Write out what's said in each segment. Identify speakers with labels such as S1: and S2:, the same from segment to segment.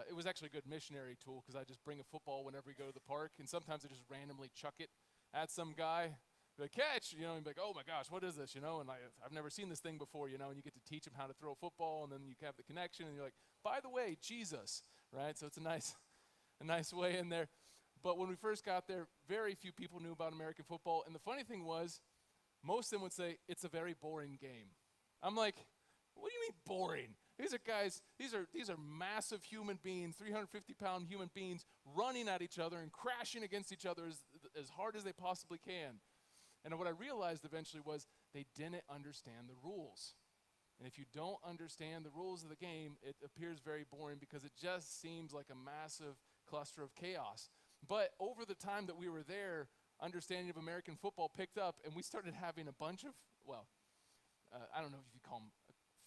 S1: it was actually a good missionary tool because I just bring a football whenever we go to the park, and sometimes I just randomly chuck it at some guy. Be like, catch, and be like, oh my gosh, what is this, and I've never seen this thing before, and you get to teach him how to throw a football, and then you have the connection, and you're like, by the way, Jesus, right? So it's a nice way in there. But when we first got there, very few people knew about American football, and the funny thing was, most of them would say, it's a very boring game. I'm like, what do you mean boring? These are guys, these are massive human beings, 350-pound human beings running at each other and crashing against each other as hard as they possibly can. And what I realized eventually was they didn't understand the rules. And if you don't understand the rules of the game, it appears very boring because it just seems like a massive cluster of chaos. But over the time that we were there, understanding of American football picked up, and we started having a bunch of, I don't know if you call them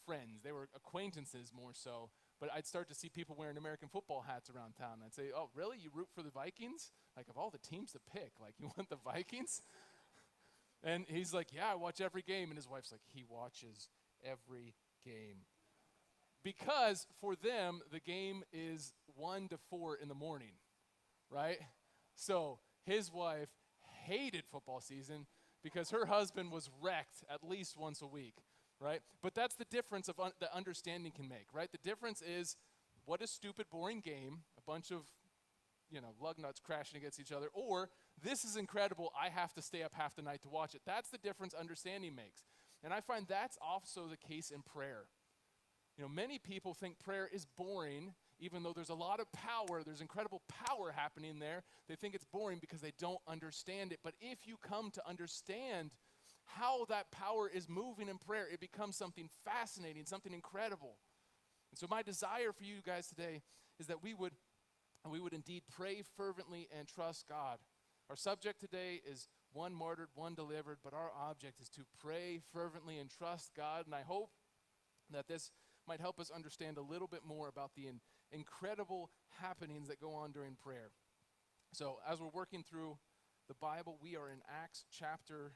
S1: friends. They were acquaintances more so. But I'd start to see people wearing American football hats around town. And I'd say, oh, really? You root for the Vikings? Like, of all the teams to pick, like, you want the Vikings? And he's like, yeah, I watch every game. And his wife's like, he watches every game. Because for them, the game is 1 to 4 in the morning, right? So his wife hated football season because her husband was wrecked at least once a week, right? But that's the difference of that understanding can make, right? The difference is what a stupid, boring game, a bunch of, lug nuts crashing against each other, or this is incredible, I have to stay up half the night to watch it. That's the difference understanding makes. And I find that's also the case in prayer. Many people think prayer is boring, even though there's a lot of power, there's incredible power happening there. They think it's boring because they don't understand it. But if you come to understand how that power is moving in prayer, it becomes something fascinating, something incredible. And so my desire for you guys today is that we would indeed pray fervently and trust God. Our subject today is one martyred, one delivered, but our object is to pray fervently and trust God. And I hope that this might help us understand a little bit more about the incredible happenings that go on during prayer. So as we're working through the Bible, we are in Acts chapter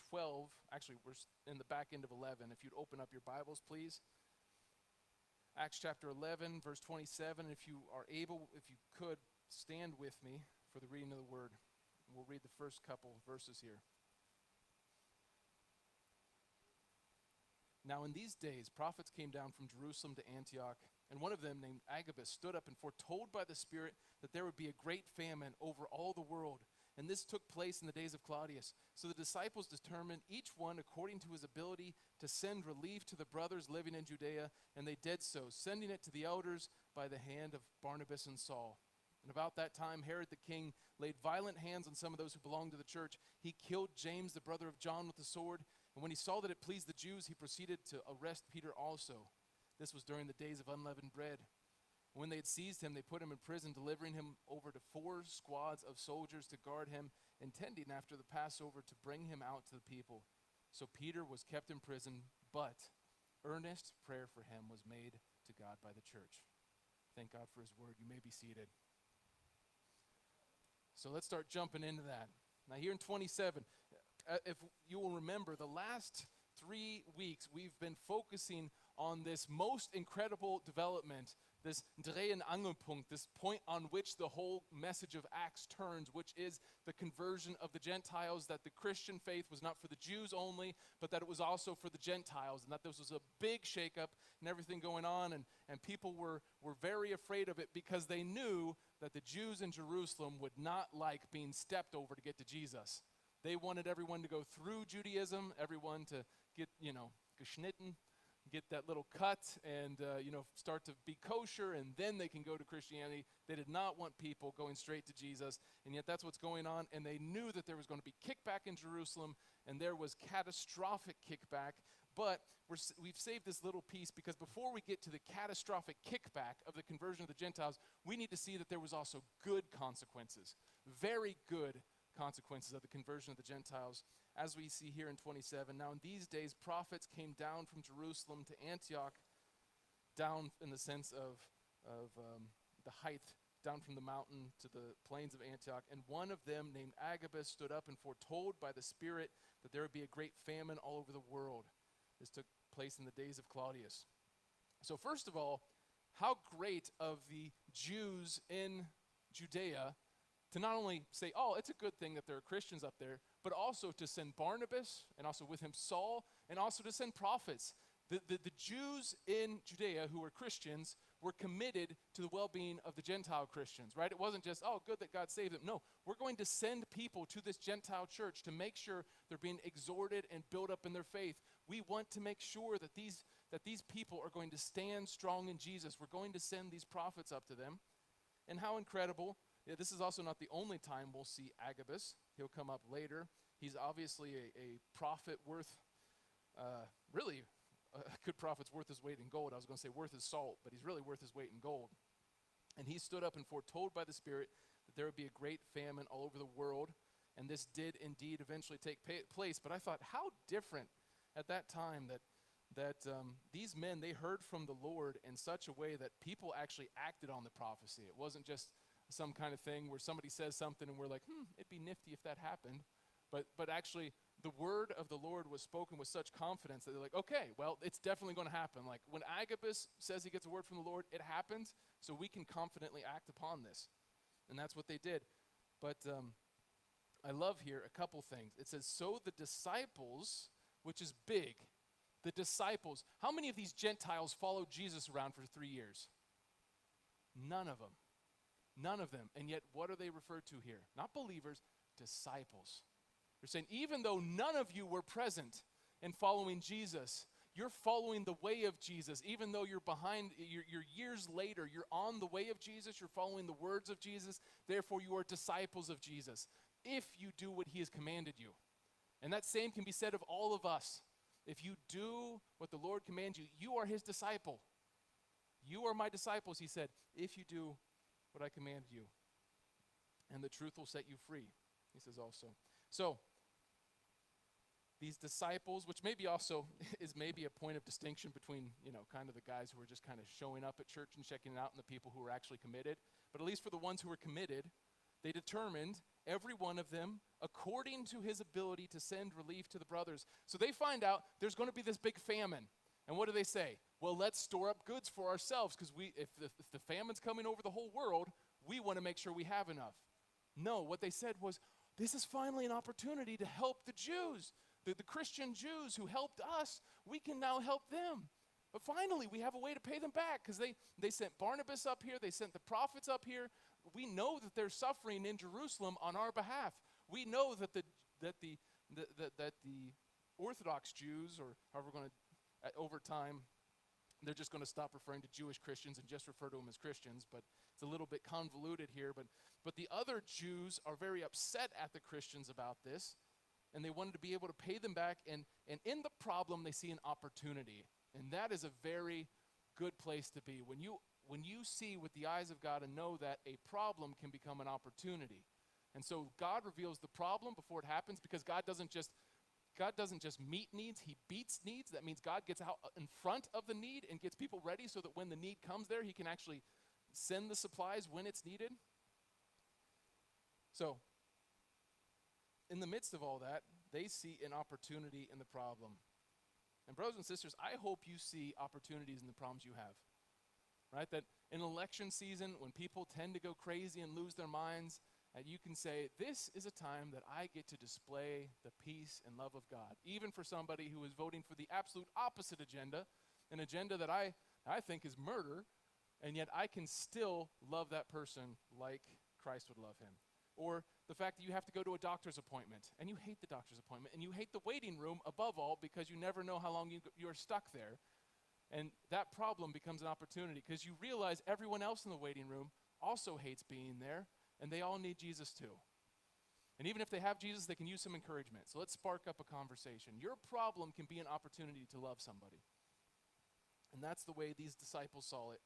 S1: 12. Actually, we're in the back end of 11. If you'd open up your Bibles, please. Acts chapter 11, verse 27. If you are able, if you could, stand with me for the reading of the word. We'll read the first couple verses here. Now in these days, prophets came down from Jerusalem to Antioch, and one of them, named Agabus, stood up and foretold by the Spirit that there would be a great famine over all the world. And this took place in the days of Claudius. So the disciples determined, each one according to his ability, to send relief to the brothers living in Judea, and they did so, sending it to the elders by the hand of Barnabas and Saul. And about that time, Herod the king laid violent hands on some of those who belonged to the church. He killed James, the brother of John, with the sword. And when he saw that it pleased the Jews, he proceeded to arrest Peter also. This was during the days of unleavened bread. When they had seized him, they put him in prison, delivering him over to 4 squads of soldiers to guard him, intending after the Passover to bring him out to the people. So Peter was kept in prison, but earnest prayer for him was made to God by the church. Thank God for his word. You may be seated. So let's start jumping into that. Now here in 27, if you will remember, the last 3 weeks we've been focusing on this most incredible development, this Dreh- und Angelpunkt, this point on which the whole message of Acts turns, which is the conversion of the Gentiles, that the Christian faith was not for the Jews only, but that it was also for the Gentiles, and that this was a big shakeup and everything going on, and people were very afraid of it because they knew that the Jews in Jerusalem would not like being stepped over to get to Jesus. They wanted everyone to go through Judaism, everyone to get, geschnitten, get that little cut and, start to be kosher, and then they can go to Christianity. They did not want people going straight to Jesus, and yet that's what's going on. And they knew that there was going to be kickback in Jerusalem, and there was catastrophic kickback. But we've saved this little piece because before we get to the catastrophic kickback of the conversion of the Gentiles, we need to see that there was also good consequences, very good consequences of the conversion of the Gentiles, as we see here in 27. Now in these days, prophets came down from Jerusalem to Antioch, down in the sense of the height, down from the mountain to the plains of Antioch. And one of them, named Agabus, stood up and foretold by the Spirit that there would be a great famine all over the world. This took place in the days of Claudius. So first of all, how great of the Jews in Judea to not only say, oh, it's a good thing that there are Christians up there, but also to send Barnabas, and also with him Saul, and also to send prophets. The Jews in Judea who were Christians were committed to the well-being of the Gentile Christians, right? It wasn't just, oh, good that God saved them. No, we're going to send people to this Gentile church to make sure they're being exhorted and built up in their faith. We want to make sure that these people are going to stand strong in Jesus. We're going to send these prophets up to them. And how incredible. Yeah, this is also not the only time we'll see Agabus. He'll come up later. He's obviously a prophet worth, really, a good prophet's worth his weight in gold. I was going to say worth his salt, but he's really worth his weight in gold. And he stood up and foretold by the Spirit that there would be a great famine all over the world. And this did indeed eventually take place. But I thought, how different at that time that these men, they heard from the Lord in such a way that people actually acted on the prophecy. It wasn't just some kind of thing where somebody says something and we're like, it'd be nifty if that happened. But actually, the word of the Lord was spoken with such confidence that they're like, okay, well, it's definitely going to happen. Like when Agabus says he gets a word from the Lord, it happens, so we can confidently act upon this. And that's what they did. But I love here a couple things. It says, so the disciples, which is big, the disciples. How many of these Gentiles followed Jesus around for 3 years? None of them. None of them. And yet, what are they referred to here? Not believers, disciples. They're saying, even though none of you were present in following Jesus, you're following the way of Jesus. Even though you're behind, you're years later, you're on the way of Jesus, you're following the words of Jesus, therefore you are disciples of Jesus, if you do what he has commanded you. And that same can be said of all of us. If you do what the Lord commands you, you are his disciple. You are my disciples, he said, if you do what I commanded you. And the truth will set you free, he says also. So, these disciples, which maybe also is maybe a point of distinction between, kind of the guys who are just kind of showing up at church and checking it out and the people who are actually committed. But at least for the ones who were committed, they determined, every one of them, according to his ability to send relief to the brothers. So they find out there's going to be this big famine. And what do they say? Well, let's store up goods for ourselves, because if the famine's coming over the whole world, we want to make sure we have enough. No, what they said was, this is finally an opportunity to help the Jews, the Christian Jews who helped us. We can now help them. But finally, we have a way to pay them back, because they sent Barnabas up here. They sent the prophets up here. We know that they're suffering in Jerusalem on our behalf. We know that the Orthodox Jews, or however we're going to, over time, they're just going to stop referring to Jewish Christians and just refer to them as Christians, but it's a little bit convoluted here. But the other Jews are very upset at the Christians about this, and they wanted to be able to pay them back, and in the problem, they see an opportunity. And that is a very good place to be. When you see with the eyes of God and know that a problem can become an opportunity. And so God reveals the problem before it happens, because God doesn't just meet needs, he beats needs. That means God gets out in front of the need and gets people ready so that when the need comes there, he can actually send the supplies when it's needed. So, in the midst of all that, they see an opportunity in the problem. And brothers and sisters, I hope you see opportunities in the problems you have. Right? That in election season, when people tend to go crazy and lose their minds, you can say, this is a time that I get to display the peace and love of God, even for somebody who is voting for the absolute opposite agenda, an agenda that I think is murder, and yet I can still love that person like Christ would love him. Or the fact that you have to go to a doctor's appointment, and you hate the doctor's appointment, and you hate the waiting room above all, because you never know how long you're stuck there. And that problem becomes an opportunity, because you realize everyone else in the waiting room also hates being there, and they all need Jesus too. And even if they have Jesus, they can use some encouragement. So let's spark up a conversation. Your problem can be an opportunity to love somebody. And that's the way these disciples saw it.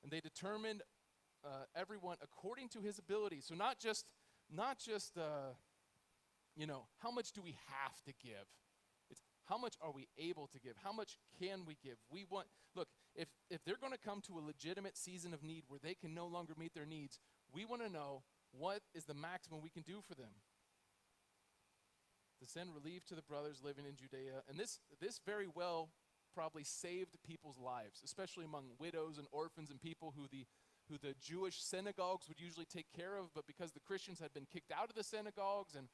S1: And they determined everyone according to his ability. So not just how much do we have to give? It's how much are we able to give? How much can we give? If they're going to come to a legitimate season of need where they can no longer meet their needs, we want to know what is the maximum we can do for them. To send relief to the brothers living in Judea. And this very well probably saved people's lives, especially among widows and orphans and people who the Jewish synagogues would usually take care of, but because the Christians had been kicked out of the synagogues and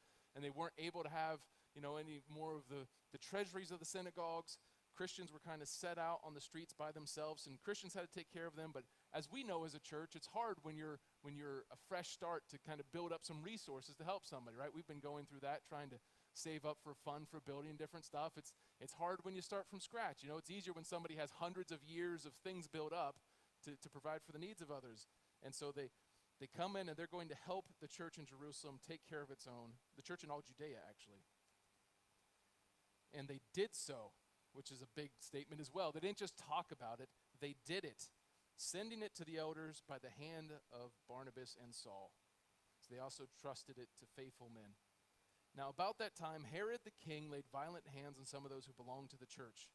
S1: they weren't able to have, any more of the treasuries of the synagogues, Christians were kind of set out on the streets by themselves, and Christians had to take care of them. But as we know as a church, it's hard when you're a fresh start to kind of build up some resources to help somebody, right? We've been going through that, trying to save up for fund for building and different stuff. It's hard when you start from scratch. It's easier when somebody has hundreds of years of things built up to provide for the needs of others. And so they come in and they're going to help the church in Jerusalem take care of its own, the church in all Judea, actually. And they did so, which is a big statement as well. They didn't just talk about it, they did it, sending it to the elders by the hand of Barnabas and Saul. So they also trusted it to faithful men. Now about that time, Herod the king laid violent hands on some of those who belonged to the church.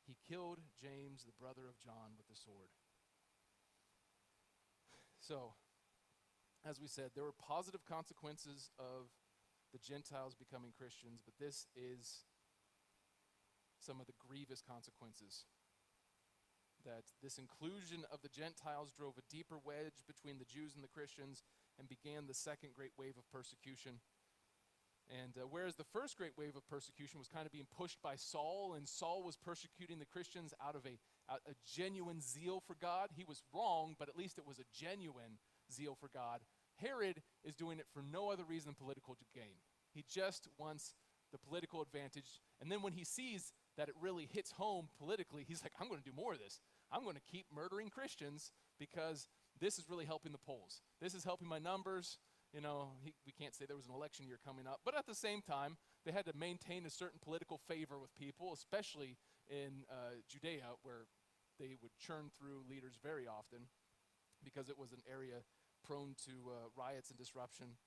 S1: He killed James, the brother of John, with the sword. So, as we said, there were positive consequences of the Gentiles becoming Christians, but this is some of the grievous consequences. That this inclusion of the Gentiles drove a deeper wedge between the Jews and the Christians and began the second great wave of persecution. And whereas the first great wave of persecution was kind of being pushed by Saul, and Saul was persecuting the Christians out of a genuine zeal for God. He was wrong, but at least it was a genuine zeal for God. Herod is doing it for no other reason than political gain. He just wants the political advantage. And then when he sees that it really hits home politically, he's like, I'm going to do more of this. I'm going to keep murdering Christians because this is really helping the polls. This is helping my numbers. We can't say there was an election year coming up, but at the same time, they had to maintain a certain political favor with people, especially in Judea, where they would churn through leaders very often because it was an area prone to riots and disruption.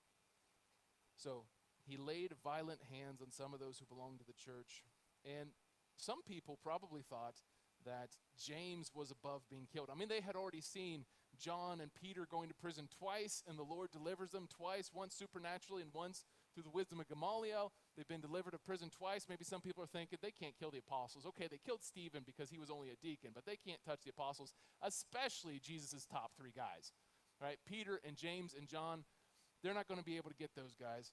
S1: So he laid violent hands on some of those who belonged to the church, and some people probably thought that James was above being killed. I mean, they had already seen John and Peter going to prison twice, and the Lord delivers them twice, once supernaturally and once through the wisdom of Gamaliel. They've been delivered of prison twice. Maybe some people are thinking they can't kill the apostles. Okay, they killed Stephen because he was only a deacon, but they can't touch the apostles, especially Jesus' top three guys, right? Peter and James and John, they're not going to be able to get those guys.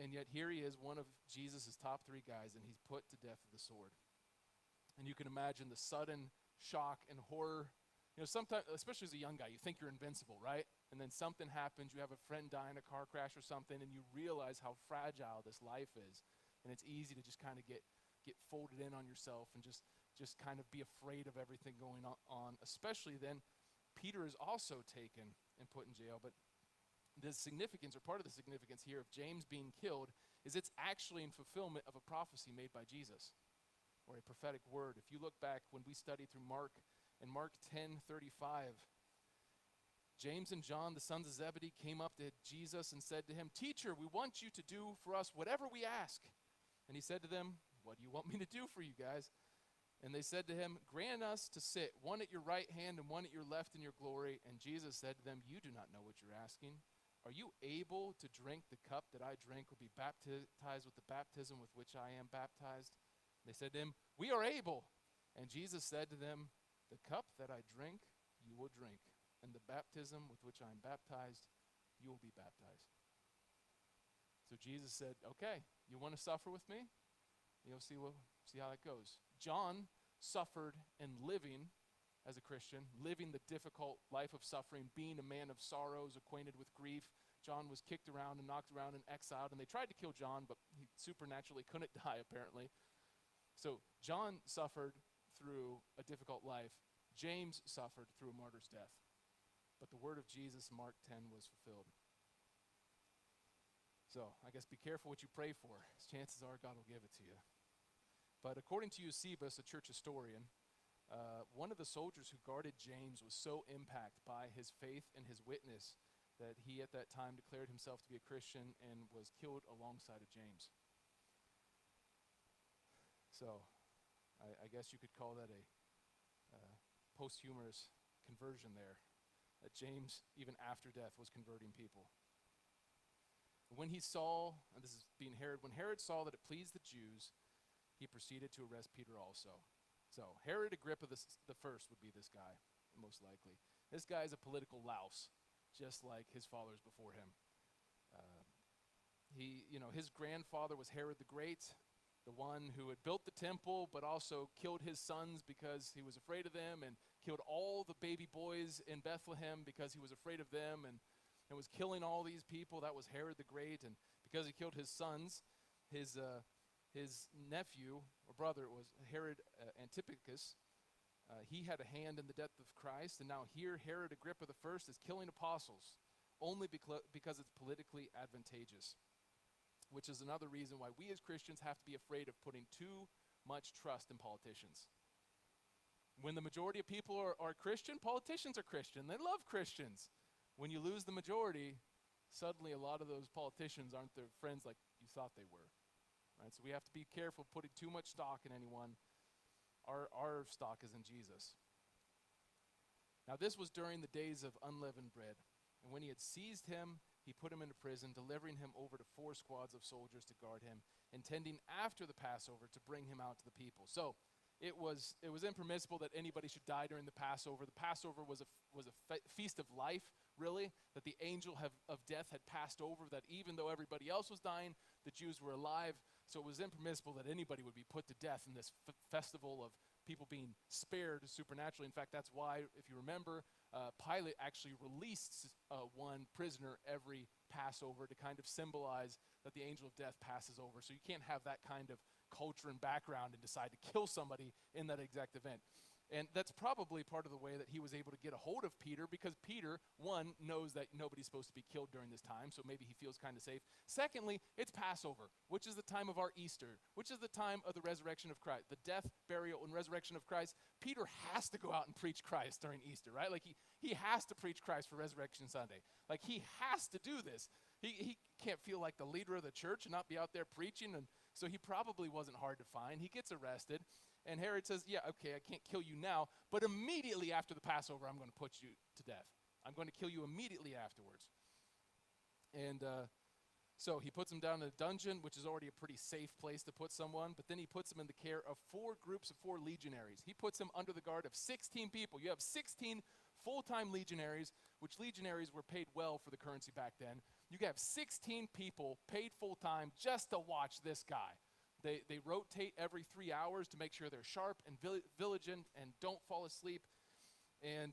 S1: And yet here he is, one of Jesus' top three guys, and he's put to death with the sword. And you can imagine the sudden shock and horror. Sometimes, especially as a young guy, you think you're invincible, right? And then something happens, you have a friend die in a car crash or something, and you realize how fragile this life is. And it's easy to just kind of get folded in on yourself and just kind of be afraid of everything going on. Especially then, Peter is also taken and put in jail. But the significance, or part of the significance here of James being killed, is it's actually in fulfillment of a prophecy made by Jesus, or a prophetic word. If you look back when we studied through Mark, in Mark 10:35, James and John, the sons of Zebedee, came up to Jesus and said to him, "Teacher, we want you to do for us whatever we ask." And he said to them, "What do you want me to do for you guys?" And they said to him, "Grant us to sit, one at your right hand and one at your left in your glory." And Jesus said to them, "You do not know what you're asking. Are you able to drink the cup that I drink, or be baptized with the baptism with which I am baptized?" They said to him, "We are able." And Jesus said to them, "The cup that I drink, you will drink, and the baptism with which I am baptized, you will be baptized." So Jesus said, "Okay, you want to suffer with me? You'll see how that goes." John suffered in living as a Christian, living the difficult life of suffering, being a man of sorrows, acquainted with grief. John was kicked around and knocked around and exiled, and they tried to kill John, but he supernaturally couldn't die, apparently. So John suffered through a difficult life. James suffered through a martyr's death. But the word of Jesus, Mark 10, was fulfilled. So I guess be careful what you pray for, as chances are God will give it to you. But according to Eusebius, a church historian, one of the soldiers who guarded James was so impacted by his faith and his witness that he at that time declared himself to be a Christian and was killed alongside of James. So I guess you could call that a posthumous conversion there, that James, even after death, was converting people. When he saw, and this is being Herod, when Herod saw that it pleased the Jews, he proceeded to arrest Peter also. So Herod Agrippa the first would be this guy, most likely. This guy is a political louse, just like his fathers before him. His grandfather was Herod the Great, the one who had built the temple, but also killed his sons because he was afraid of them, and killed all the baby boys in Bethlehem because he was afraid of them, and was killing all these people. That was Herod the Great, and because he killed his sons, his nephew or brother was Herod Antipater. He had a hand in the death of Christ, and now here Herod Agrippa the first is killing apostles only because it's politically advantageous, which is another reason why we as Christians have to be afraid of putting too much trust in politicians. When the majority of people are Christian, politicians are Christian. They love Christians. When you lose the majority, suddenly a lot of those politicians aren't their friends like you thought they were. Right? So we have to be careful putting too much stock in anyone. Our stock is in Jesus. Now this was during the days of unleavened bread. And when he had seized him, he put him into prison, delivering him over to 4 squads of soldiers to guard him, intending after the Passover to bring him out to the people. So it was impermissible that anybody should die during the Passover. The Passover was a feast of life, really, that the angel of death had passed over, that even though everybody else was dying, the Jews were alive. So it was impermissible that anybody would be put to death in this festival of people being spared supernaturally. In fact, that's why, if you remember, Pilate actually released one prisoner every Passover to kind of symbolize that the angel of death passes over. So you can't have that kind of culture and background and decide to kill somebody in that exact event. And that's probably part of the way that he was able to get a hold of Peter, because Peter, one, knows that nobody's supposed to be killed during this time, so maybe he feels kind of safe. Secondly, it's Passover, which is the time of our Easter, which is the time of the resurrection of Christ, the death, burial, and resurrection of Christ. Peter has to go out and preach Christ during Easter, right? Like he has to preach Christ for Resurrection Sunday. Like he has to do this. He can't feel like the leader of the church and not be out there preaching, and so he probably wasn't hard to find. He gets arrested. And Herod says, yeah, okay, I can't kill you now, but immediately after the Passover, I'm going to put you to death. I'm going to kill you immediately afterwards. And so he puts him down in a dungeon, which is already a pretty safe place to put someone, but then he puts him in the care of 4 groups of 4 legionaries. He puts him under the guard of 16 people. You have 16 full-time legionaries, which legionaries were paid well for the currency back then. You have 16 people paid full-time just to watch this guy. They rotate every 3 hours to make sure they're sharp and vigilant and don't fall asleep. And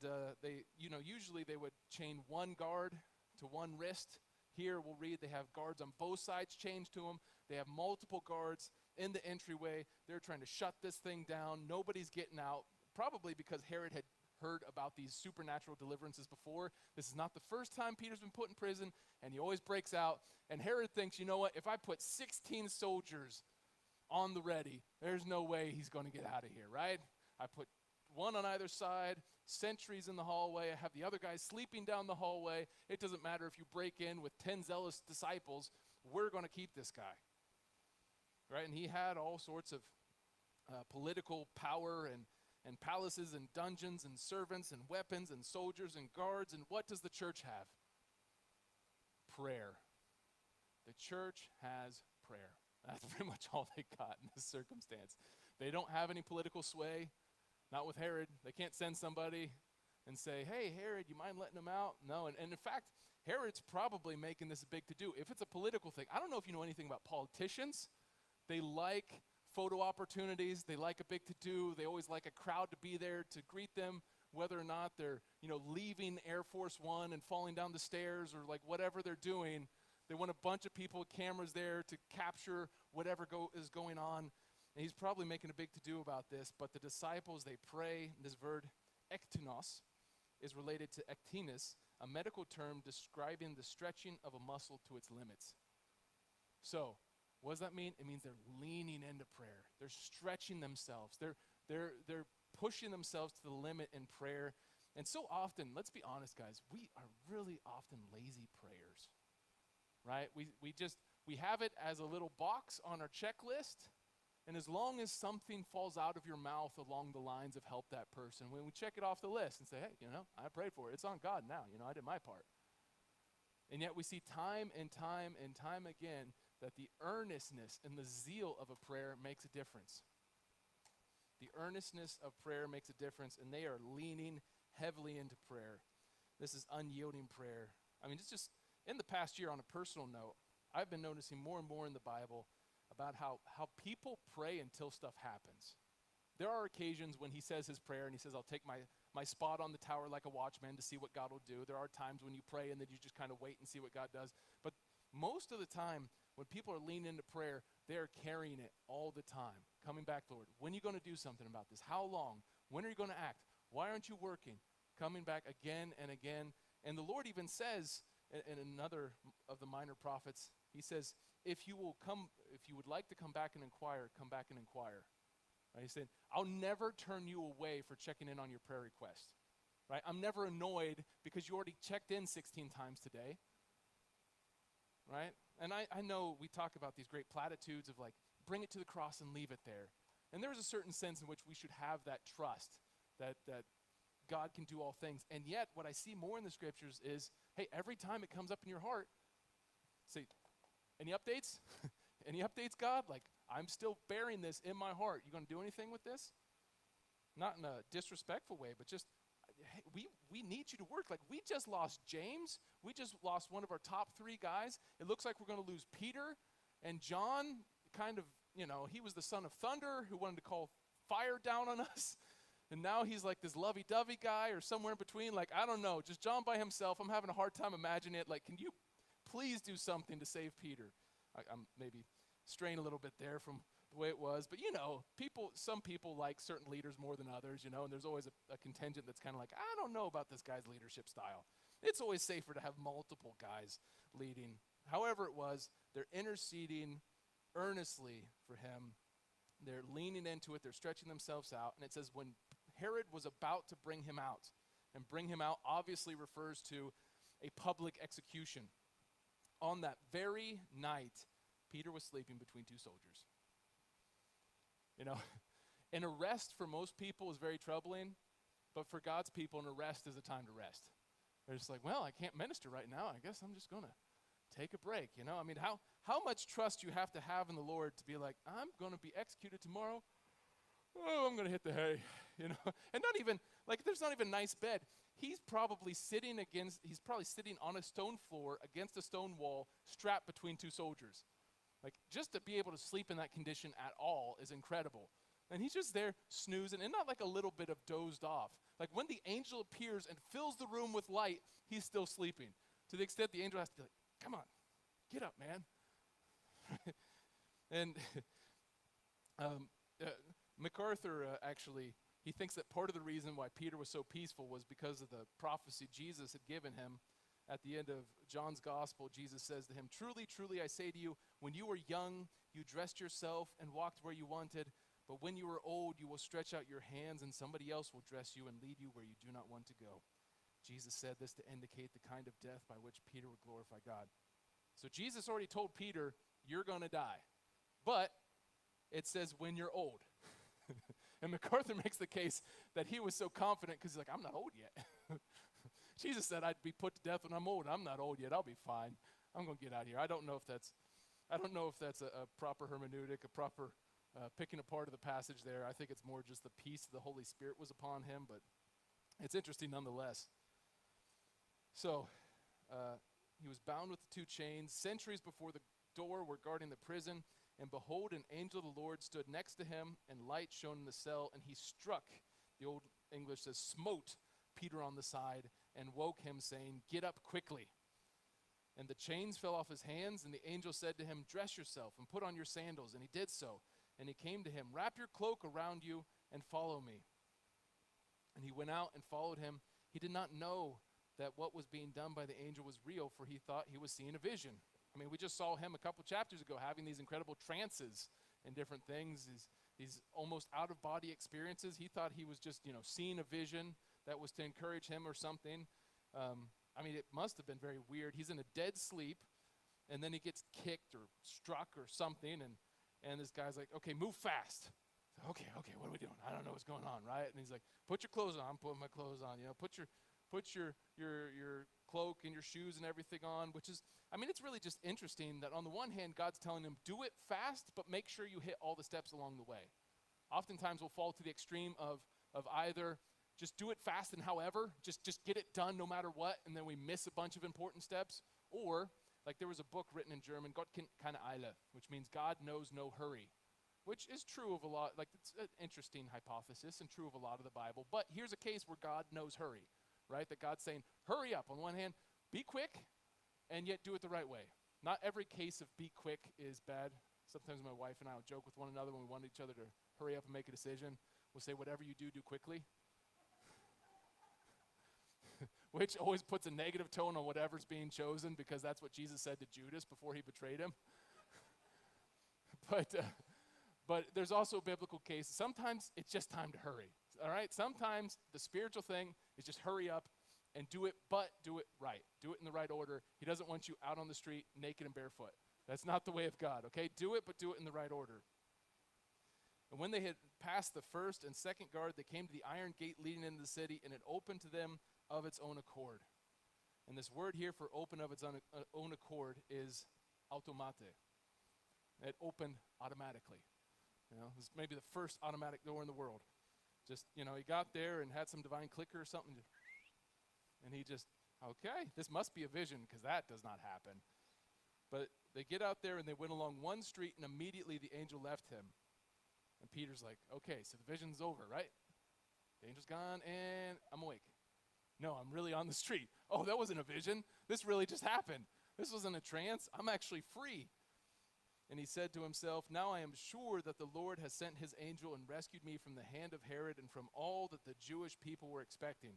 S1: usually they would chain one guard to one wrist. Here we'll read they have guards on both sides chained to them. They have multiple guards in the entryway. They're trying to shut this thing down. Nobody's getting out, probably because Herod had heard about these supernatural deliverances before. This is not the first time Peter's been put in prison, and he always breaks out. And Herod thinks, you know what, if I put 16 soldiers on the ready, there's no way he's going to get out of here, right? I put one on either side, sentries in the hallway. I have the other guys sleeping down the hallway. It doesn't matter if you break in with 10 zealous disciples, we're going to keep this guy, right? And he had all sorts of political power and palaces and dungeons and servants and weapons and soldiers and guards. And what does the church have? Prayer. The church has prayer. That's pretty much all they got in this circumstance. They don't have any political sway, not with Herod. They can't send somebody and say, hey, Herod, you mind letting him out? No, and in fact, Herod's probably making this a big to-do. If it's a political thing, I don't know if you know anything about politicians. They like photo opportunities. They like a big to-do. They always like a crowd to be there to greet them, whether or not they're, leaving Air Force One and falling down the stairs or like whatever they're doing. They want a bunch of people with cameras there to capture whatever is going on. And he's probably making a big to-do about this, but the disciples, they pray. This verb, ektinos, is related to ektinis, a medical term describing the stretching of a muscle to its limits. So, what does that mean? It means they're leaning into prayer. They're stretching themselves. They're pushing themselves to the limit in prayer. And so often, let's be honest, guys, we are really often lazy prayers. Right? We have it as a little box on our checklist, and as long as something falls out of your mouth along the lines of help that person, when we check it off the list and say, hey, I prayed for it. It's on God now. I did my part. And yet we see time and time and time again that the earnestness and the zeal of a prayer makes a difference. The earnestness of prayer makes a difference, and they are leaning heavily into prayer. This is unyielding prayer. I mean, it's just, in the past year, on a personal note, I've been noticing more and more in the Bible about how people pray until stuff happens. There are occasions when he says his prayer and he says, I'll take my spot on the tower like a watchman to see what God will do. There are times when you pray and then you just kind of wait and see what God does. But most of the time, when people are leaning into prayer, they're carrying it all the time. Coming back, Lord, when are you going to do something about this? How long? When are you going to act? Why aren't you working? Coming back again and again. And the Lord even says in another of the minor prophets, he says, if you would like to come back and inquire, come back and inquire. Right? He said, I'll never turn you away for checking in on your prayer request. Right? I'm never annoyed because you already checked in 16 times today. Right? And I know we talk about these great platitudes of like, bring it to the cross and leave it there. And there's a certain sense in which we should have that trust that God can do all things. And yet, what I see more in the scriptures is, hey, every time it comes up in your heart, say, any updates? Any updates, God? Like, I'm still bearing this in my heart. You going to do anything with this? Not in a disrespectful way, but just, hey, we need you to work. Like, we just lost James. We just lost one of our top 3 guys. It looks like we're going to lose Peter. And John, kind of, he was the son of thunder who wanted to call fire down on us. And now he's like this lovey-dovey guy or somewhere in between. Like, I don't know, just John by himself. I'm having a hard time imagining it. Like, can you please do something to save Peter? I'm maybe straying a little bit there from the way it was. But, some people like certain leaders more than others, and there's always a contingent that's kind of like, I don't know about this guy's leadership style. It's always safer to have multiple guys leading. However it was, they're interceding earnestly for him. They're leaning into it. They're stretching themselves out. And it says when Herod was about to bring him out, and bring him out obviously refers to a public execution. On that very night, Peter was sleeping between 2 soldiers. An arrest for most people is very troubling, but for God's people, an arrest is a time to rest. They're just like, well, I can't minister right now. I guess I'm just going to take a break. I mean, how much trust you have to have in the Lord to be like, I'm going to be executed tomorrow. Oh, I'm going to hit the hay, and not even, like, there's not even a nice bed. He's probably sitting on a stone floor against a stone wall, strapped between 2 soldiers. Like, just to be able to sleep in that condition at all is incredible. And he's just there snoozing, and not like a little bit of dozed off. Like, when the angel appears and fills the room with light, he's still sleeping. To the extent the angel has to be like, come on, get up, man. And MacArthur actually, he thinks that part of the reason why Peter was so peaceful was because of the prophecy Jesus had given him. At the end of John's gospel, Jesus says to him, truly, truly, I say to you, when you were young, you dressed yourself and walked where you wanted. But when you are old, you will stretch out your hands and somebody else will dress you and lead you where you do not want to go. Jesus said this to indicate the kind of death by which Peter would glorify God. So Jesus already told Peter, you're going to die. But it says when you're old. And MacArthur makes the case that he was so confident because he's like, I'm not old yet. Jesus said I'd be put to death when I'm old. I'm not old yet. I'll be fine. I'm going to get out of here. I don't know if that's a proper hermeneutic, a proper picking apart of the passage there. I think it's more just the peace of the Holy Spirit was upon him, but it's interesting nonetheless. So he was bound with the 2 chains. Sentries before the door were guarding the prison. And behold, an angel of the Lord stood next to him, and light shone in the cell, and he struck, the Old English says, smote Peter on the side, and woke him, saying, get up quickly. And the chains fell off his hands, and the angel said to him, dress yourself, and put on your sandals. And he did so. And he came to him, wrap your cloak around you, and follow me. And he went out and followed him. He did not know that what was being done by the angel was real, for he thought he was seeing a vision. I mean, we just saw him a couple chapters ago having these incredible trances and different things, these almost out-of-body experiences. He thought he was just, seeing a vision that was to encourage him or something. I mean, it must have been very weird. He's in a dead sleep, and then he gets kicked or struck or something, and this guy's like, okay, move fast. So, okay, what are we doing? I don't know what's going on, right? And he's like, put your clothes on. I'm putting my clothes on. Put your cloak and your shoes and everything on, which is, I mean, it's really just interesting that on the one hand, God's telling him, do it fast, but make sure you hit all the steps along the way. oftentimes we'll fall to the extreme of either just do it fast and however, just get it done no matter what, and then we miss a bunch of important steps. Or, like there was a book written in German, Gott kennt keine Eile, which means God knows no hurry, which is true of a lot, like it's an interesting hypothesis and true of a lot of the Bible. But here's a case where God knows hurry, right? That God's saying, hurry up. On one hand, be quick, and yet do it the right way. Not every case of be quick is bad. Sometimes my wife and I will joke with one another when we want each other to hurry up and make a decision. We'll say, whatever you do, do quickly. Which always puts a negative tone on whatever's being chosen, because that's what Jesus said to Judas before he betrayed him. But there's also a biblical case. Sometimes it's just time to hurry, all right? Sometimes the spiritual thing is just hurry up and do it, but do it right. Do it in the right order. He doesn't want you out on the street naked and barefoot. That's not the way of God, okay? Do it, but do it in the right order. And when they had passed the first and second guard, they came to the iron gate leading into the city, and it opened to them of its own accord. And this word here for open of its own accord is automate. It opened automatically. You know, this may be the first automatic door in the world. Just, you know, he got there and had some divine clicker or something, and he just, okay, this must be a vision, because that does not happen. But they get out there and they went along one street, and immediately the angel left him. And Peter's like, okay, so the vision's over, right? The angel's gone and I'm awake. No, I'm really on the street. Oh, that wasn't a vision. This really just happened. This wasn't a trance. I'm actually free. And he said to himself, now I am sure that the Lord has sent his angel and rescued me from the hand of Herod and from all that the Jewish people were expecting.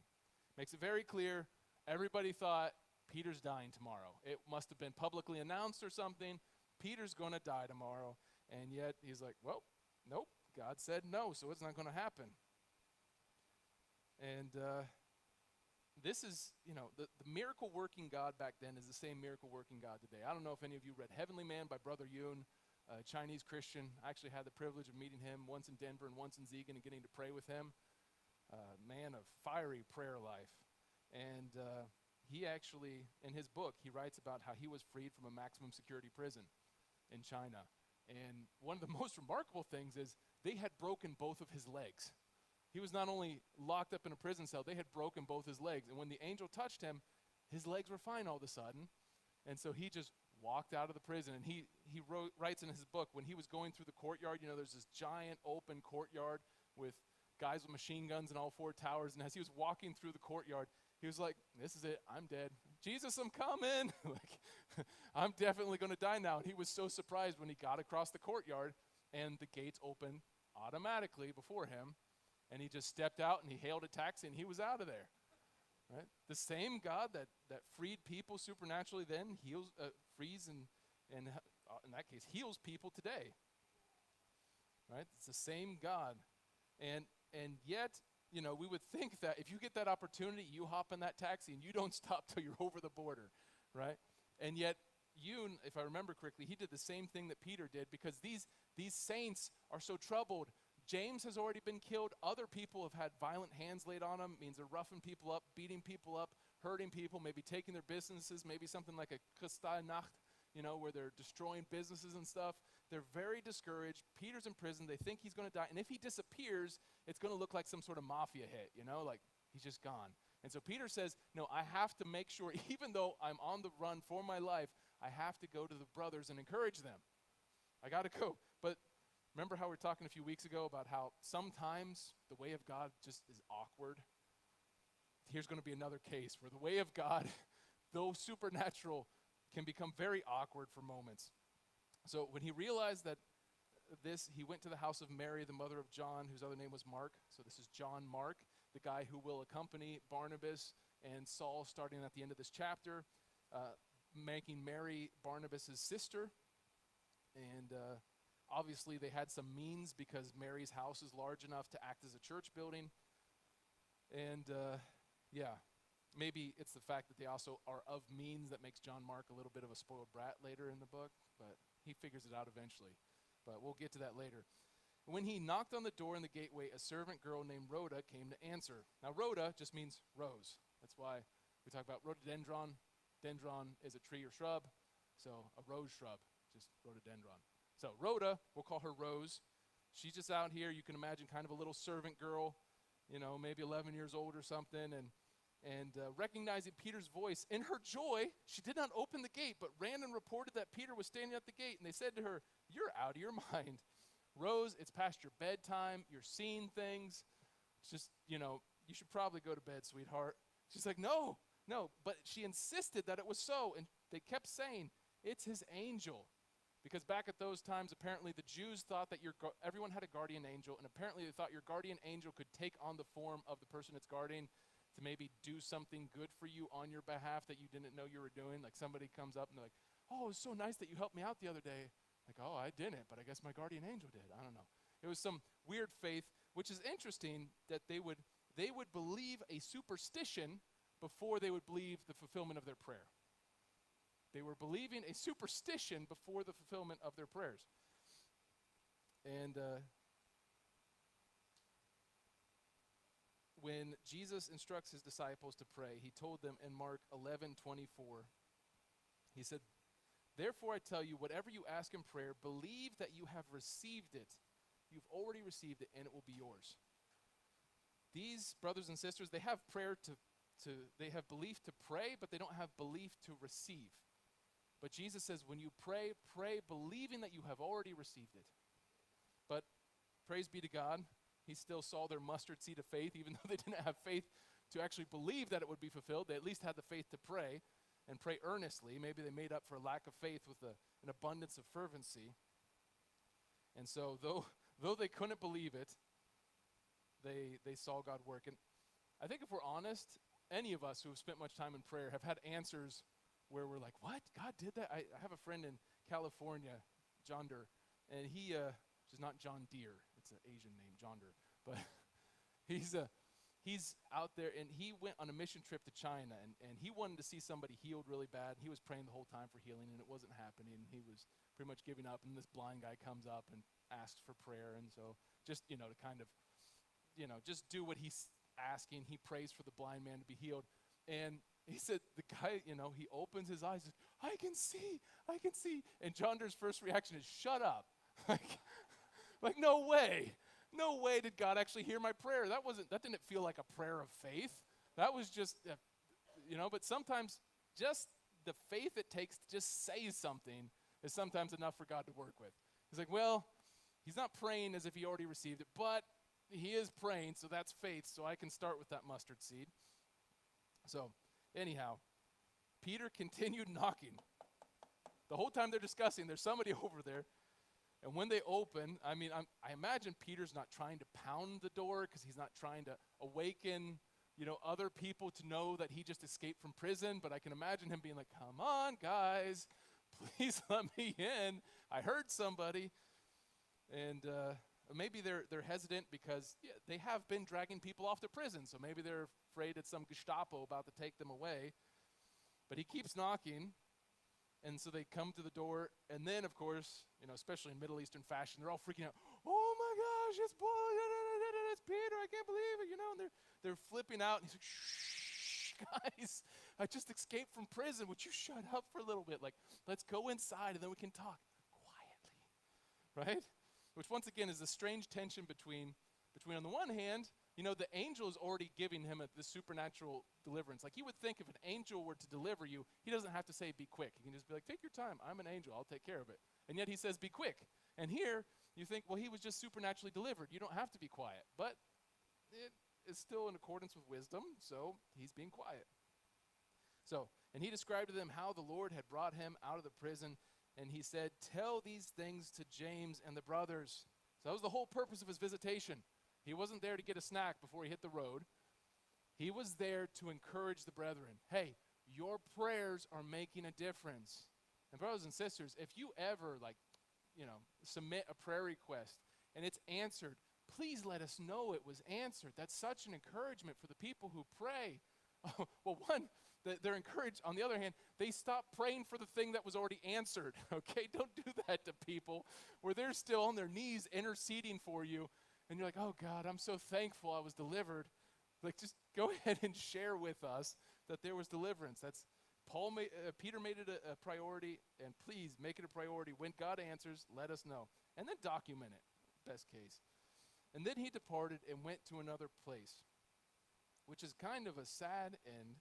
S1: Makes it very clear, everybody thought Peter's dying tomorrow. It must have been publicly announced or something. Peter's going to die tomorrow. And yet he's like, well, nope. God said no, so it's not going to happen. And this is, you know, the miracle working God back then is the same miracle working God today. I don't know if any of you read Heavenly Man by Brother Yun, a Chinese Christian. I actually had the privilege of meeting him once in Denver and once in Zegan and getting to pray with him. Man of fiery prayer life. And he actually, in his book, he writes about how he was freed from a maximum security prison in China. And one of the most remarkable things is they had broken both of his legs. He was not only locked up in a prison cell, they had broken both his legs. And when the angel touched him, his legs were fine all of a sudden. And so he just walked out of the prison. And he writes in his book, when he was going through the courtyard, you know, there's this giant open courtyard with guys with machine guns in all four towers. And as he was walking through the courtyard, he was like, this is it, I'm dead. Jesus, I'm coming. Like, I'm definitely going to die now. And he was so surprised when he got across the courtyard and the gates opened automatically before him. And he just stepped out and he hailed a taxi and he was out of there. Right? The same God that freed people supernaturally then frees and in that case heals people today. Right? It's the same God. And yet, you know, we would think that if you get that opportunity, you hop in that taxi and you don't stop till you're over the border, right? And yet, Yun, if I remember correctly, he did the same thing that Peter did, because these saints are so troubled. James has already been killed. Other people have had violent hands laid on them. It means they're roughing people up, beating people up, hurting people, maybe taking their businesses, maybe something like a Kristallnacht, you know, where they're destroying businesses and stuff. They're very discouraged. Peter's in prison. They think he's going to die. And if he disappears, it's going to look like some sort of mafia hit, you know, like he's just gone. And so Peter says, no, I have to make sure, even though I'm on the run for my life, I have to go to the brothers and encourage them. I got to go. But remember how we were talking a few weeks ago about how sometimes the way of God just is awkward? Here's going to be another case where the way of God, though supernatural, can become very awkward for moments. So when he realized that he went to the house of Mary, the mother of John, whose other name was Mark. So this is John Mark, the guy who will accompany Barnabas and Saul starting at the end of this chapter, making Mary Barnabas' sister. And obviously they had some means because Mary's house is large enough to act as a church building. And maybe it's the fact that they also are of means that makes John Mark a little bit of a spoiled brat later in the book, but he figures it out eventually. But we'll get to that later. When he knocked on the door in the gateway, a servant girl named Rhoda came to answer. Now, Rhoda just means rose. That's why we talk about rhododendron. Dendron is a tree or shrub, so a rose shrub, just rhododendron. So Rhoda, we'll call her Rose. She's just out here, you can imagine, kind of a little servant girl, maybe 11 years old or something, and recognizing Peter's voice. In her joy, she did not open the gate, but ran and reported that Peter was standing at the gate. And they said to her, "You're out of your mind. Rose, it's past your bedtime. You're seeing things. It's just, you should probably go to bed, sweetheart." She's like, no. But she insisted that it was so. And they kept saying, "It's his angel." Because back at those times, apparently the Jews thought that everyone had a guardian angel. And apparently they thought your guardian angel could take on the form of the person it's guarding to maybe do something good for you on your behalf that you didn't know you were doing. Like somebody comes up and they're like, "Oh, it was so nice that you helped me out the other day." Like, "Oh, I didn't, but I guess my guardian angel did." I don't know. It was some weird faith, which is interesting that they would believe a superstition before they would believe the fulfillment of their prayer. They were believing a superstition before the fulfillment of their prayers. And when Jesus instructs his disciples to pray, he told them in Mark 11:24, he said, "Therefore I tell you, whatever you ask in prayer, believe that you have received it. You've already received it, and it will be yours." These brothers and sisters, they have they have belief to pray, but they don't have belief to receive. But Jesus says, when you pray, pray believing that you have already received it. But praise be to God, he still saw their mustard seed of faith, even though they didn't have faith to actually believe that it would be fulfilled. They at least had the faith to pray, and pray earnestly. Maybe they made up for a lack of faith with an abundance of fervency. And so though they couldn't believe it, they saw God work. And I think if we're honest, any of us who have spent much time in prayer have had answers where we're like, "What? God did that?" I have a friend in California, Jonder, and he, which is not John Deere, it's an Asian name, Jonder, but he's out there, and he went on a mission trip to China, and he wanted to see somebody healed really bad. He was praying the whole time for healing, and it wasn't happening. He was pretty much giving up, and this blind guy comes up and asks for prayer, and so just, to kind of, just do what he's asking. He prays for the blind man to be healed, and he said, the guy, he opens his eyes, I can see. And Jonder's first reaction is, "Shut up." like no way did God actually hear my prayer. That didn't feel like a prayer of faith. That was just, but sometimes just the faith it takes to just say something is sometimes enough for God to work with. He's like, well, he's not praying as if he already received it, but he is praying, so that's faith, so I can start with that mustard seed. So, anyhow, Peter continued knocking. The whole time they're discussing, there's somebody over there. And when they open, I imagine Peter's not trying to pound the door because he's not trying to awaken, other people to know that he just escaped from prison. But I can imagine him being like, "Come on, guys, please let me in. I heard somebody." And maybe they're hesitant because they have been dragging people off to prison. So maybe they're afraid it's some Gestapo about to take them away. But he keeps knocking. And so they come to the door, and then, of course, especially in Middle Eastern fashion, they're all freaking out. "Oh my gosh, it's Paul, it's Peter, I can't believe it," and they're flipping out. And he's like, "Shh, guys, I just escaped from prison. Would you shut up for a little bit? Like, let's go inside, and then we can talk quietly," right? Which, once again, is a strange tension between on the one hand, the angel is already giving him this supernatural deliverance. Like, you would think if an angel were to deliver you, he doesn't have to say, "Be quick." He can just be like, "Take your time. I'm an angel. I'll take care of it." And yet he says, "Be quick." And here, you think, well, he was just supernaturally delivered. You don't have to be quiet. But it is still in accordance with wisdom, so he's being quiet. So, and he described to them how the Lord had brought him out of the prison, and he said, "Tell these things to James and the brothers." So that was the whole purpose of his visitation. He wasn't there to get a snack before he hit the road. He was there to encourage the brethren. Hey, your prayers are making a difference. And brothers and sisters, if you ever submit a prayer request and it's answered, please let us know it was answered. That's such an encouragement for the people who pray. Well, one, they're encouraged. On the other hand, they stop praying for the thing that was already answered. Okay, don't do that to people where they're still on their knees interceding for you. And you're like, "Oh God, I'm so thankful I was delivered." Like, just go ahead and share with us that there was deliverance. Peter made it a priority, and please make it a priority. When God answers, let us know. And then document it. best case. And then he departed and went to another place, which is kind of a sad end,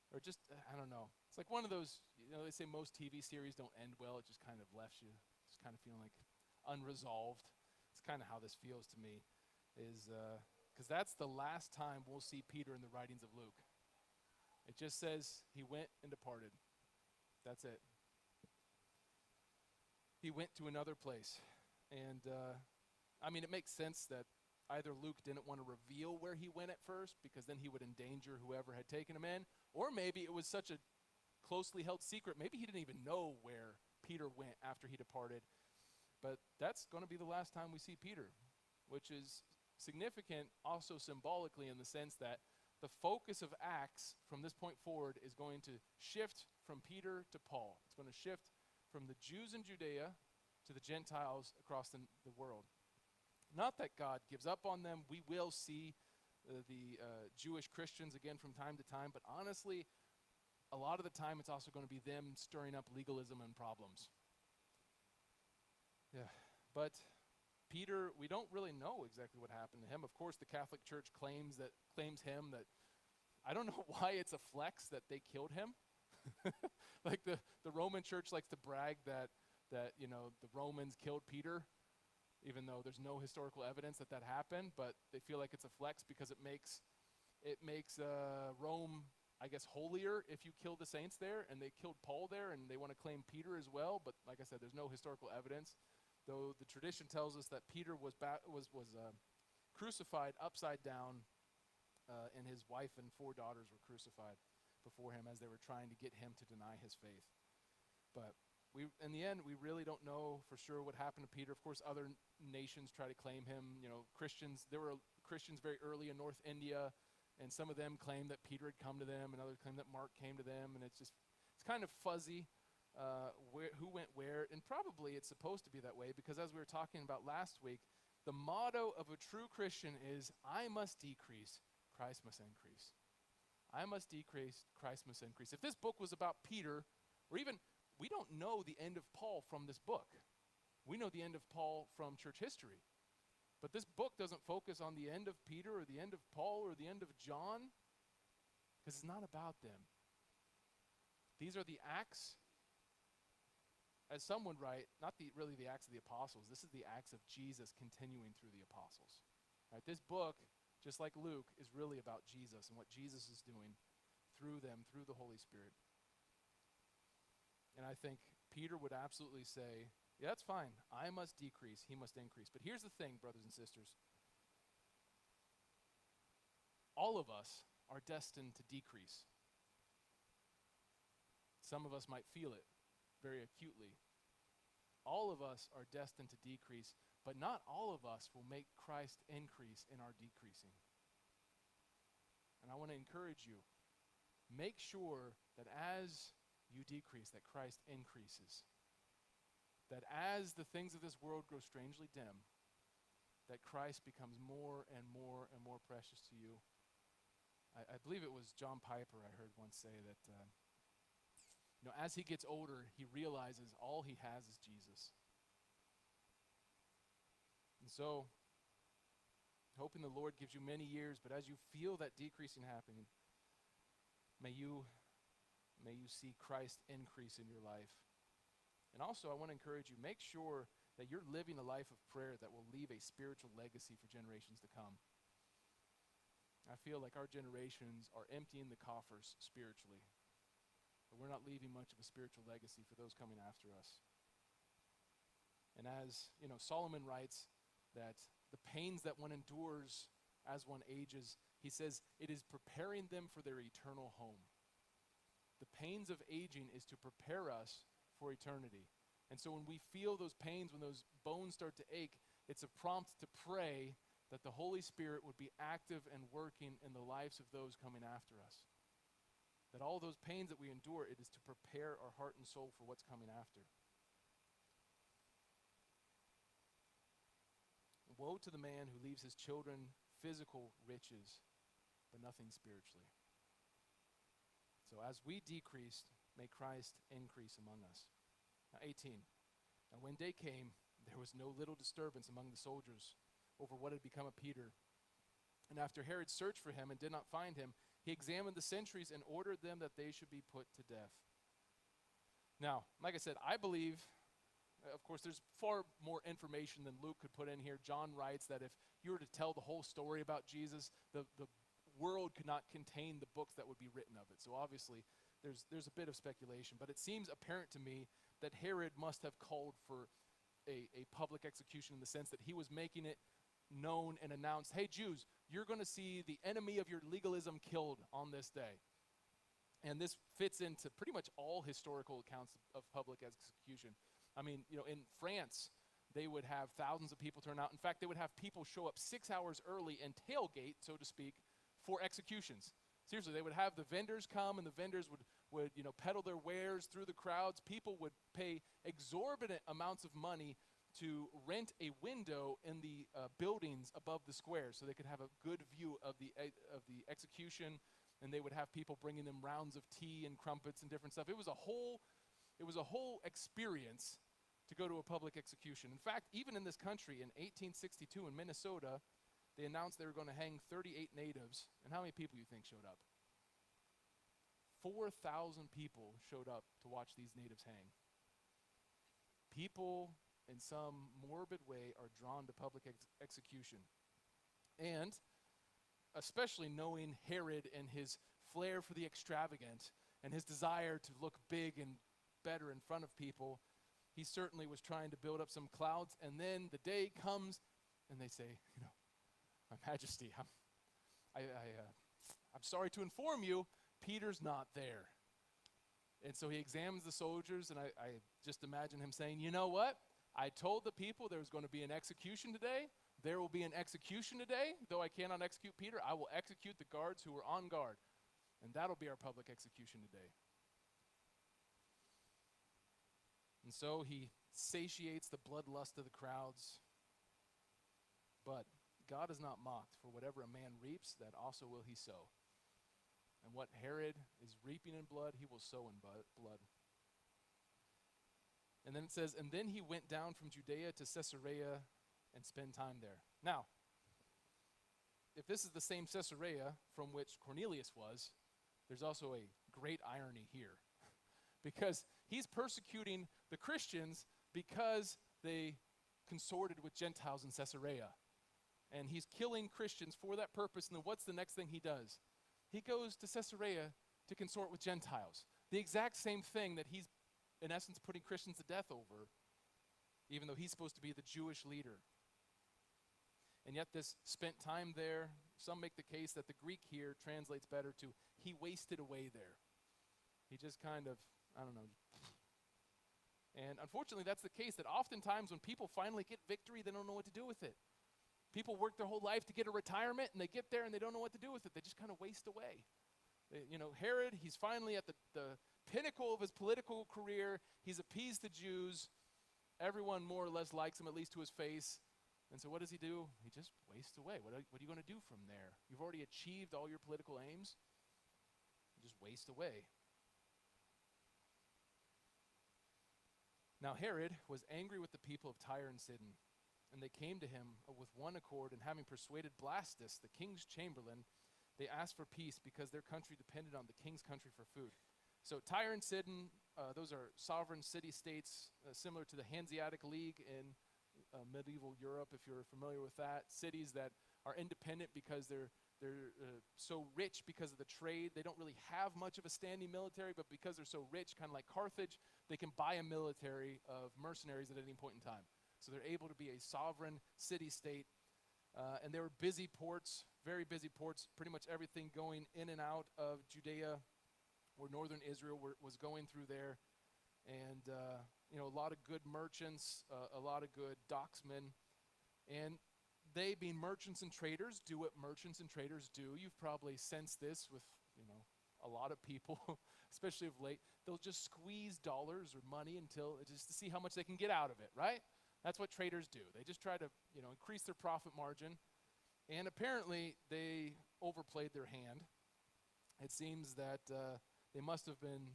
S1: or just, I don't know. It's like one of those, they say most TV series don't end well. It just kind of left you just kind of feeling like unresolved. It's kind of how this feels to me, is because that's the last time we'll see Peter in the writings of Luke. It just says he went and departed. That's it. He went to another place. And, it makes sense that either Luke didn't want to reveal where he went at first because then he would endanger whoever had taken him in, or maybe it was such a closely held secret. Maybe he didn't even know where Peter went after he departed. But that's going to be the last time we see Peter, which is significant also symbolically in the sense that the focus of Acts from this point forward is going to shift from Peter to Paul. It's going to shift from the Jews in Judea to the Gentiles across the world. Not that God gives up on them. We will see the Jewish Christians again from time to time, but honestly, a lot of the time it's also going to be them stirring up legalism and problems. Yeah, but Peter, we don't really know exactly what happened to him. Of course, the Catholic Church claims him that I don't know why it's a flex that they killed him. Like the Roman Church likes to brag that the Romans killed Peter, even though there's no historical evidence that happened, but they feel like it's a flex because it makes Rome, I guess, holier if you kill the saints there, and they killed Paul there, and they want to claim Peter as well, but like I said, there's no historical evidence, though the tradition tells us that Peter was crucified upside down, and his wife and 4 daughters were crucified before him as they were trying to get him to deny his faith. But in the end, we really don't know for sure what happened to Peter. Of course, other nations try to claim him. Christians, there were Christians very early in North India, and some of them claim that Peter had come to them, and others claim that Mark came to them, and it's kind of fuzzy who went where, and probably it's supposed to be that way because as we were talking about last week, the motto of a true Christian is, I must decrease, Christ must increase. I must decrease, Christ must increase. If this book was about Peter, or even, we don't know the end of Paul from this book. We know the end of Paul from church history. But this book doesn't focus on the end of Peter or the end of Paul or the end of John, because it's not about them. These are the acts, as some would write, not really the acts of the apostles. This is the acts of Jesus continuing through the apostles. Right? This book, just like Luke, is really about Jesus and what Jesus is doing through them, through the Holy Spirit. And I think Peter would absolutely say, yeah, that's fine. I must decrease, he must increase. But here's the thing, brothers and sisters. All of us are destined to decrease. Some of us might feel it very acutely. All of us are destined to decrease, but not all of us will make Christ increase in our decreasing. And I want to encourage you, make sure that as you decrease, that Christ increases. That as the things of this world grow strangely dim, that Christ becomes more and more and more precious to you. I believe it was John Piper I heard once say that, as he gets older, he realizes all he has is Jesus. And so, hoping the Lord gives you many years, but as you feel that decreasing happening, may you see Christ increase in your life. And also, I want to encourage you, make sure that you're living a life of prayer that will leave a spiritual legacy for generations to come. I feel like our generations are emptying the coffers spiritually, but we're not leaving much of a spiritual legacy for those coming after us. And as, Solomon writes that the pains that one endures as one ages, he says, it is preparing them for their eternal home. The pains of aging is to prepare us for eternity. And so when we feel those pains, when those bones start to ache, it's a prompt to pray that the Holy Spirit would be active and working in the lives of those coming after us. That all those pains that we endure, it is to prepare our heart and soul for what's coming after. Woe to the man who leaves his children physical riches, but nothing spiritually. So as we decrease, may Christ increase among us. Now 18, and when day came, There was no little disturbance among the soldiers over what had become of Peter. And after Herod searched for him and did not find him, he examined the sentries and ordered them that they should be put to death. Now, like I said, I believe, of course, there's far more information than Luke could put in here. John writes that if you were to tell the whole story about Jesus, the world could not contain the books that would be written of it. So obviously, there's a bit of speculation. But it seems apparent to me that Herod must have called for a public execution in the sense that he was making it known and announced, hey, Jews, you're going to see the enemy of your legalism killed on this day. And this fits into pretty much all historical accounts of public execution. I mean, in France, they would have thousands of people turn out. In fact, they would have people show up 6 hours early and tailgate, so to speak, for executions. Seriously, they would have the vendors come, and the vendors would peddle their wares through the crowds. People would pay exorbitant amounts of money to rent a window in the buildings above the square so they could have a good view of the execution, and they would have people bringing them rounds of tea and crumpets and different stuff. It was a whole experience to go to a public execution. In fact, even in this country, in 1862 in Minnesota, they announced they were going to hang 38 natives. And how many people do you think showed up? 4,000 people showed up to watch these natives hang. People, in some morbid way, are drawn to public execution. And especially knowing Herod and his flair for the extravagant and his desire to look big and better in front of people, he certainly was trying to build up some clouds. And then the day comes and they say, My Majesty, I'm sorry to inform you, Peter's not there. And so he examines the soldiers, and I just imagine him saying, you know what? I told the people there was going to be an execution today. There will be an execution today. Though I cannot execute Peter, I will execute the guards who were on guard. And that'll be our public execution today. And so he satiates the bloodlust of the crowds. But God is not mocked, for whatever a man reaps, that also will he sow. And what Herod is reaping in blood, he will sow in blood. And then it says, and then he went down from Judea to Caesarea and spent time there. Now, if this is the same Caesarea from which Cornelius was, there's also a great irony here. Because he's persecuting the Christians because they consorted with Gentiles in Caesarea. And he's killing Christians for that purpose. And then what's the next thing he does? He goes to Caesarea to consort with Gentiles. The exact same thing that he's, in essence, putting Christians to death over, even though he's supposed to be the Jewish leader. And yet this spent time there, some make the case that the Greek here translates better to, he wasted away there. He just kind of, I don't know. And unfortunately, that's the case, that oftentimes when people finally get victory, they don't know what to do with it. People work their whole life to get a retirement, and they get there and they don't know what to do with it. They just kind of waste away. Herod, he's finally at the pinnacle of his political career. He's appeased the Jews. Everyone more or less likes him, at least to his face. And so what does he do? He just wastes away. What are you going to do from there? You've already achieved all your political aims. You just waste away. Now Herod was angry with the people of Tyre and Sidon. And they came to him with one accord, and having persuaded Blastus, the king's chamberlain, they asked for peace because their country depended on the king's country for food. So Tyre and Sidon, those are sovereign city-states similar to the Hanseatic League in medieval Europe, if you're familiar with that. Cities that are independent because they're so rich because of the trade. They don't really have much of a standing military, but because they're so rich, kind of like Carthage, they can buy a military of mercenaries at any point in time. So they're able to be a sovereign city-state. And they were busy ports, very busy ports, pretty much everything going in and out of Judea or northern Israel was going through there. And, a lot of good merchants, a lot of good docksmen. And they, being merchants and traders, do what merchants and traders do. You've probably sensed this with, a lot of people, especially of late. They'll just squeeze dollars or money just to see how much they can get out of it, right? That's what traders do. They just try to, increase their profit margin. And apparently, they overplayed their hand. It seems that they must have been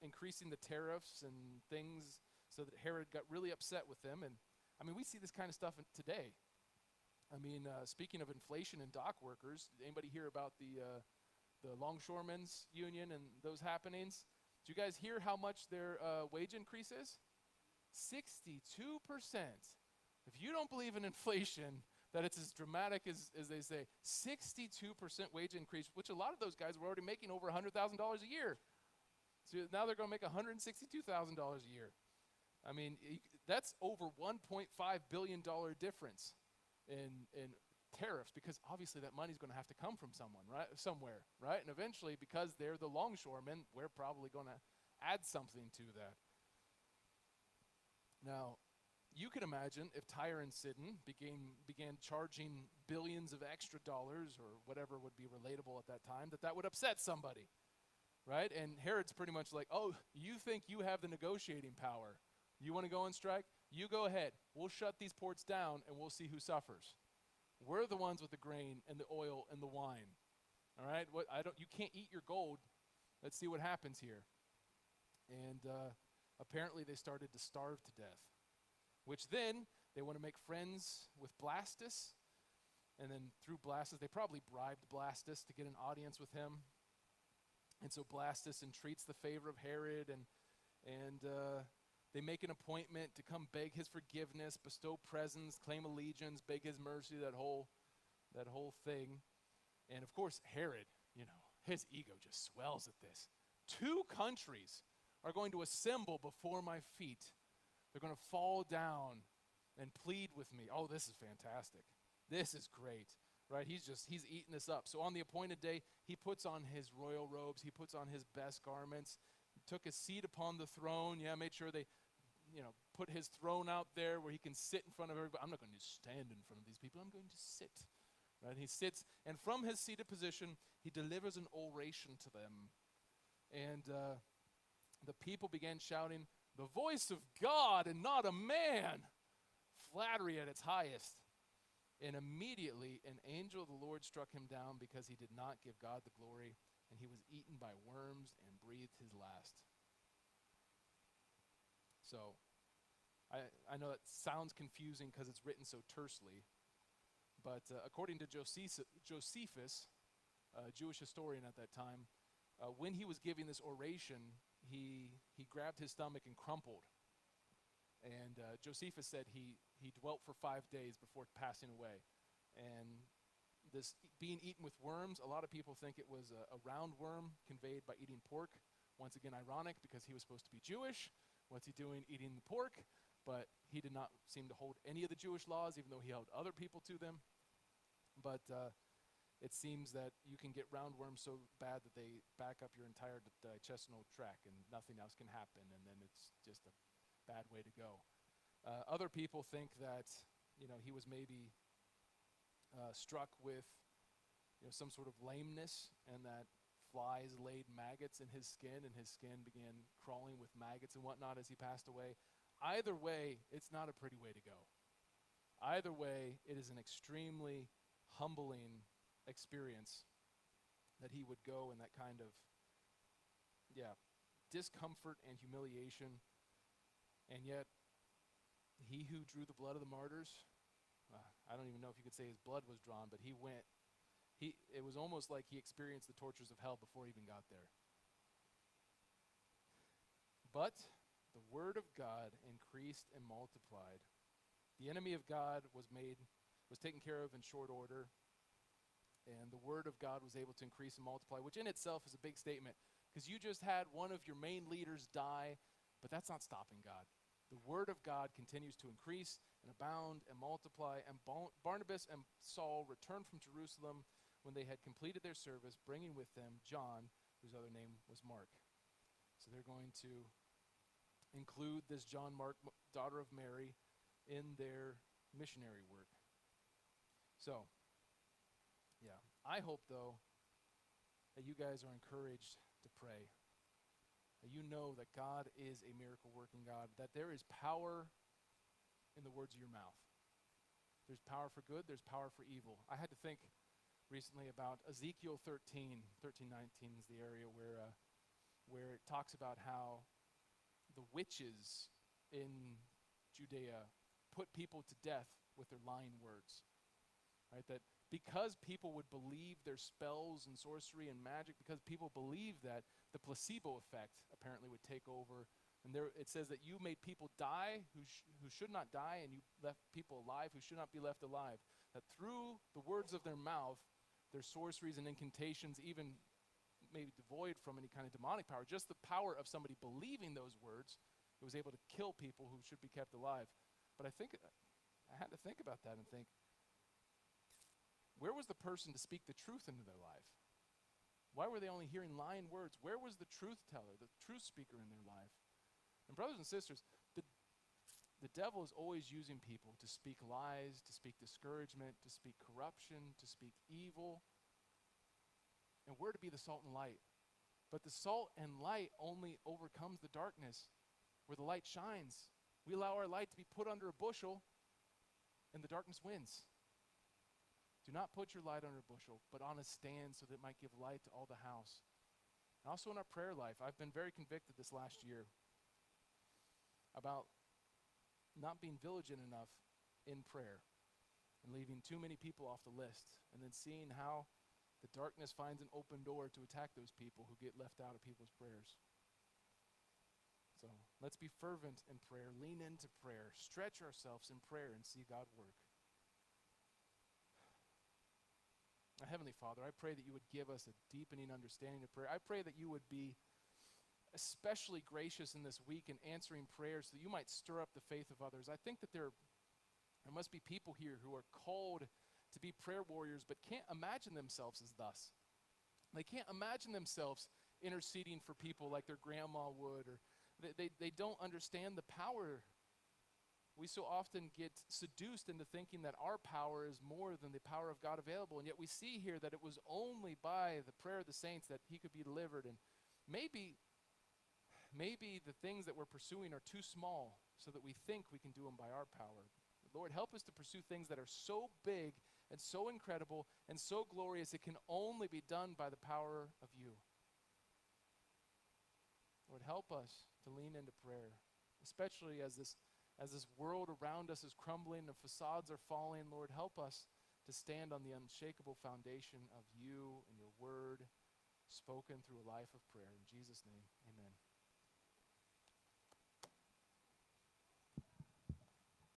S1: increasing the tariffs and things so that Herod got really upset with them. And I mean, we see this kind of stuff today. I mean, speaking of inflation and dock workers, anybody hear about the longshoremen's union and those happenings? Did you guys hear how much their wage increase is? 62%. If you don't believe in inflation, that it's as dramatic as they say, 62% wage increase, which a lot of those guys were already making over $100,000 a year. So now they're going to make $162,000 a year. I mean, that's over $1.5 billion difference in tariffs, because obviously that money's going to have to come from somewhere, right? And eventually, because they're the longshoremen, we're probably going to add something to that. Now, you can imagine if Tyre and Sidon began charging billions of extra dollars, or whatever would be relatable at that time, that would upset somebody, right? And Herod's pretty much like, oh, you think you have the negotiating power. You want to go on strike? You go ahead. We'll shut these ports down, and we'll see who suffers. We're the ones with the grain and the oil and the wine. All right? You can't eat your gold. Let's see what happens here. And apparently they started to starve to death, which then they want to make friends with Blastus. And then through Blastus, they probably bribed Blastus to get an audience with him. And so Blastus entreats the favor of Herod, and they make an appointment to come beg his forgiveness, bestow presents, claim allegiance, beg his mercy, that whole thing. And of course, Herod, his ego just swells at this. 2 countries are going to assemble before my feet. They're going to fall down and plead with me. Oh, this is fantastic. This is great, right? He's eating this up. So on the appointed day, he puts on his royal robes. He puts on his best garments. He took his seat upon the throne. Yeah, made sure they put his throne out there where he can sit in front of everybody. I'm not going to stand in front of these people. I'm going to sit. Right? He sits, and from his seated position, he delivers an oration to them. And the people began shouting, "The voice of God and not a man!" Flattery at its highest. And immediately an angel of the Lord struck him down, because he did not give God the glory, and he was eaten by worms and breathed his last. So, I know that sounds confusing because it's written so tersely, but according to Josephus, a Jewish historian at that time, when he was giving this oration, he grabbed his stomach and crumpled. And Josephus said he dwelt for 5 days before passing away. And this being eaten with worms, a lot of people think it was a roundworm conveyed by eating pork. Once again, ironic, because he was supposed to be Jewish. What's he doing eating the pork? But he did not seem to hold any of the Jewish laws, even though he held other people to them. But it seems that you can get roundworms so bad that they back up your entire digestional tract, and nothing else can happen, and then it's just a bad way to go. Other people think that he was maybe struck with some sort of lameness, and that flies laid maggots in his skin, and his skin began crawling with maggots and whatnot as he passed away. Either way, it's not a pretty way to go. Either way, it is an extremely humbling experience that he would go in that kind of discomfort and humiliation. And yet, he who drew the blood of the martyrs, I don't even know if you could say his blood was drawn, but he went. It was almost like he experienced the tortures of hell before he even got there. But the word of God increased and multiplied. The enemy of God was taken care of in short order, and the word of God was able to increase and multiply, which in itself is a big statement, because you just had one of your main leaders die, but that's not stopping God. The word of God continues to increase and abound and multiply, and Barnabas and Saul returned from Jerusalem when they had completed their service, bringing with them John, whose other name was Mark. So they're going to include this John Mark, daughter of Mary, in their missionary work. So, I hope, though, that you guys are encouraged to pray. That you know that God is a miracle-working God, that there is power in the words of your mouth. There's power for good, there's power for evil. I had to think recently about Ezekiel 13:19 is the area where it talks about how the witches in Judea put people to death with their lying words. Right? That because people would believe their spells and sorcery and magic, because people believe that, the placebo effect apparently would take over. And there it says that you made people die who should not die, and you left people alive who should not be left alive. That through the words of their mouth, their sorceries and incantations, even maybe devoid from any kind of demonic power, just the power of somebody believing those words, it was able to kill people who should be kept alive. But I had to think about that and think, where was the person to speak the truth into their life? Why were they only hearing lying words? Where was the truth teller, the truth speaker in their life? And brothers and sisters, the devil is always using people to speak lies, to speak discouragement, to speak corruption, to speak evil. And we're to be the salt and light. But the salt and light only overcomes the darkness where the light shines. We allow our light to be put under a bushel, and the darkness wins. Do not put your light under a bushel, but on a stand so that it might give light to all the house. And also in our prayer life, I've been very convicted this last year about not being vigilant enough in prayer and leaving too many people off the list, and then seeing how the darkness finds an open door to attack those people who get left out of people's prayers. So let's be fervent in prayer, lean into prayer, stretch ourselves in prayer, and see God work. Heavenly Father, I pray that you would give us a deepening understanding of prayer. I pray that you would be especially gracious in this week in answering prayers so that you might stir up the faith of others. I think that there must be people here who are called to be prayer warriors but can't imagine themselves as thus. They can't imagine themselves interceding for people like their grandma would, or they don't understand the power. We so often get seduced into thinking that our power is more than the power of God available, and yet we see here that it was only by the prayer of the saints that he could be delivered. And maybe the things that we're pursuing are too small so that we think we can do them by our power. Lord, help us to pursue things that are so big and so incredible and so glorious it can only be done by the power of you. Lord, help us to lean into prayer, especially as this world around us is crumbling and facades are falling. Lord, help us to stand on the unshakable foundation of you and your word spoken through a life of prayer. In Jesus' name, amen.